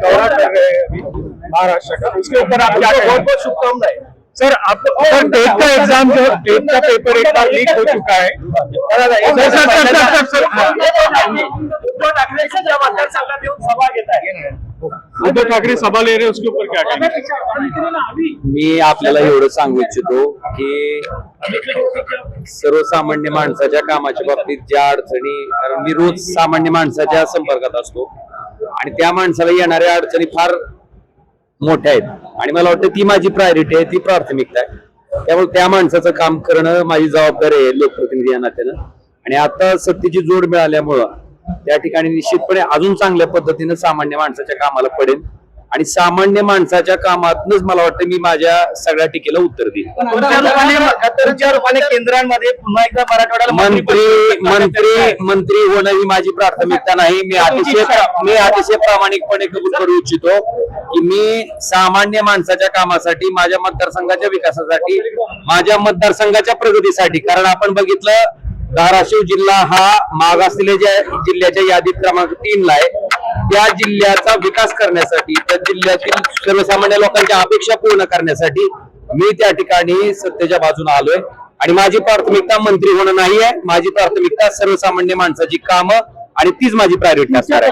दौरा कर रहे हैं अभी महाराष्ट्र का, उसके ऊपर आप क्या बहुत बहुत शुभकामनाएं सर। आप सर टेट का एग्जाम जो टेट का पेपर एक बार लीक हो चुका है उद्धव ठाकरे सभा ले रहे हैं, उसके ऊपर क्या कहेंगे? मी आपल्याला एवढं सांगू इच्छितो की सर्वसामान्य माणसाच्या कामाच्या बाबतीत ज्या अडचणी, कारण मी रोज सामान्य माणसाच्या संपर्कात असतो आणि त्या माणसाला येणाऱ्या अडचणी फार मोठ्या आहेत आणि मला वाटतं ती माझी प्रायोरिटी आहे, ती प्राथमिकता आहे. त्यामुळे त्या माणसाचं काम करणं माझी जबाबदारी आहे लोकप्रतिनिधी या नात्यानं. आणि आता सत्तेची जोड मिळाल्यामुळं त्या ठिकाणी निश्चितपणे अजून चांगल्या पद्धतीनं सामान्य माणसाच्या कामाला पडेल आणि सामान्य माणसाच्या कामातूनच मला वाटतं मी माझ्या सगळ्या टीकेला उत्तर देईन. तुमच्या रूपाने केंद्रांमध्ये पुन्हा एकदा मराठवाड्याला मंत्री होणं ही माझी प्राथमिकता नाही. मी अतिशय प्रामाणिकपणे कबूल करू इच्छितो की मी सामान्य माणसाच्या कामासाठी, माझ्या मतदारसंघाच्या विकासासाठी, माझ्या मतदारसंघाच्या प्रगतीसाठी, कारण आपण बघितलं धाराशिव जिल्हा हा मागासलेल्या जिल्ह्याच्या यादीत क्रमांक 3 ला आहे. त्या जिल्ह्याचा विकास करण्यासाठी, त्या जिल्ह्यातील सर्वसामान्य लोकांच्या अपेक्षा पूर्ण करण्यासाठी मी त्या ठिकाणी सत्तेच्या बाजूने आलोय आणि माझी प्राथमिकता मंत्री होणं नाही आहे. माझी प्राथमिकता सर्वसामान्य माणसाची कामं आणि तीच माझी प्रायोरिटी असणार आहे.